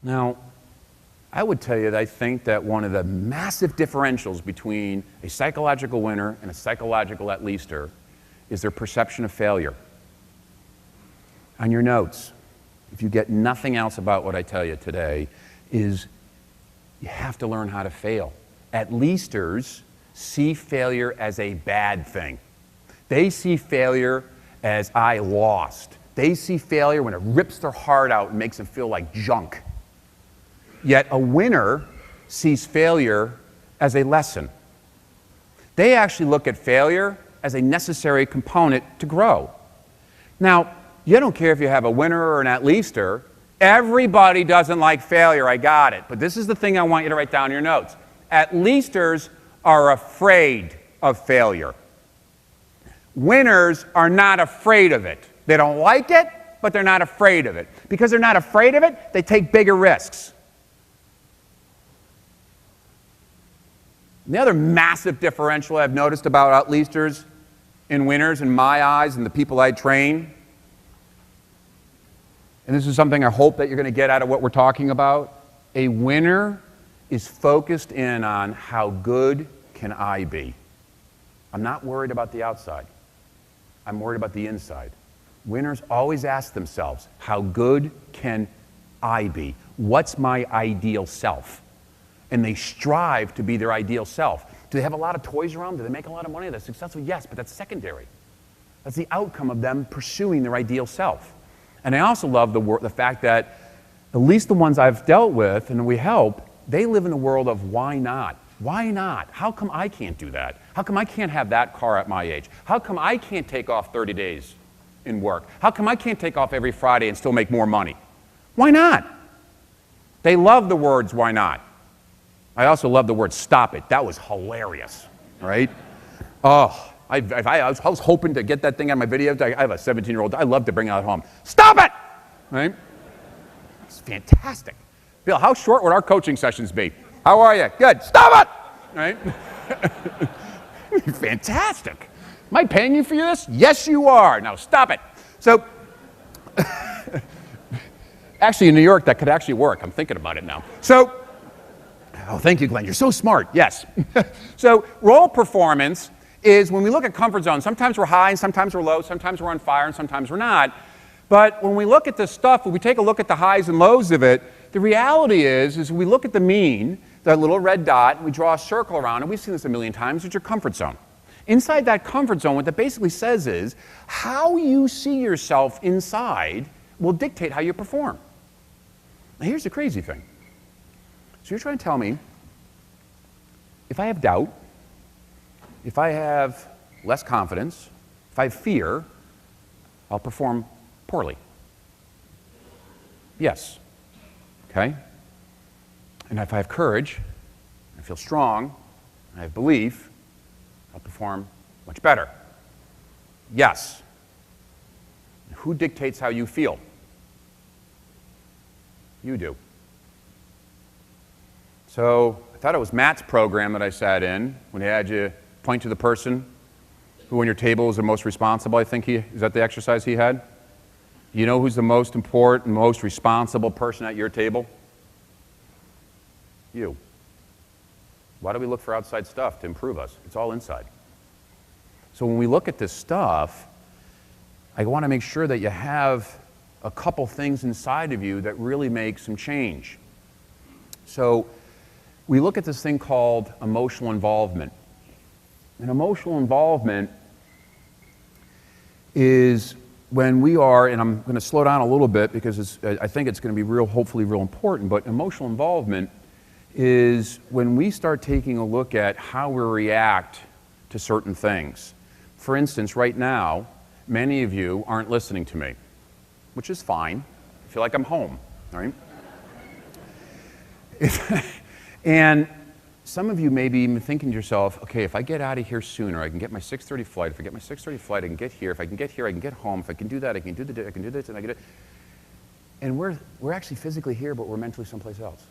Now, I would tell you that I think that one of the massive differentials between a psychological winner and a psychological Atleaster is their perception of failure. On your notes, if you get nothing else about what I tell you today, is you have to learn how to fail. Atleasters see failure as a bad thing. They see failure as I lost. They see failure when it rips their heart out and makes them feel like junk. Yet a winner sees failure as a lesson. They actually look at failure as a necessary component to grow. Now, you don't care if you have a winner or an Atleaster. Everybody doesn't like failure, I got it. But this is the thing I want you to write down in your notes. Atleasters are afraid of failure. Winners are not afraid of it. They don't like it, but they're not afraid of it. Because they're not afraid of it, they take bigger risks. And the other massive differential I've noticed about Atleasters and winners in my eyes and the people I train, and this is something I hope that you're going to get out of what we're talking about, a winner is focused in on how good can I be. I'm not worried about the outside. I'm worried about the inside. Winners always ask themselves, how good can I be? What's my ideal self? And they strive to be their ideal self. Do they have a lot of toys around? Do they make a lot of money? Are they successful? Yes, but that's secondary. That's the outcome of them pursuing their ideal self. And I also love the fact that at least the ones I've dealt with and we help, they live in a world of why not? Why not? How come I can't do that? How come I can't have that car at my age? How come I can't take off 30 days in work? How come I can't take off every Friday and still make more money? Why not? They love the words, why not? I also love the word stop it. That was hilarious, right? Oh, I was hoping to get that thing on my video. I have a 17-year-old. I love to bring it out home. Stop it! Right? It's fantastic. Bill, how short would our coaching sessions be? How are you? Good. Stop it! Right? Fantastic. Am I paying you for this? Yes, you are. Now stop it. So, actually in New York, that could actually work. I'm thinking about it now. So, oh, thank you, Glenn. You're so smart. Yes. So, role performance is when we look at comfort zone, sometimes we're high and sometimes we're low, sometimes we're on fire and sometimes we're not. But when we look at this stuff, when we take a look at the highs and lows of it, the reality is we look at the mean, that little red dot, and we draw a circle around, and we've seen this a million times, it's your comfort zone. Inside that comfort zone, what that basically says is how you see yourself inside will dictate how you perform. Now here's the crazy thing. So you're trying to tell me, if I have doubt, if I have less confidence, if I have fear, I'll perform poorly. Yes. Okay? And if I have courage, I feel strong, I have belief, I'll perform much better. Yes. Who dictates how you feel? You do. So I thought it was Matt's program that I sat in when he had you point to the person who on your table is the most responsible. I think is that the exercise he had? You know who's the most important, most responsible person at your table? You. Why do we look for outside stuff to improve us? It's all inside. So when we look at this stuff, I want to make sure that you have a couple things inside of you that really make some change. So we look at this thing called emotional involvement. And emotional involvement is when we are, and I'm going to slow down a little bit because I think it's going to be hopefully real important, but emotional involvement is when we start taking a look at how we react to certain things. For instance, right now, many of you aren't listening to me, which is fine. I feel like I'm home, right? And some of you may be even thinking to yourself, okay, if I get out of here sooner, I can get my 6:30 flight. If I get my 6:30 flight, I can get here. If I can get here, I can get home. If I can do that, I can do this, and I can do it. And we're actually physically here, but we're mentally someplace else.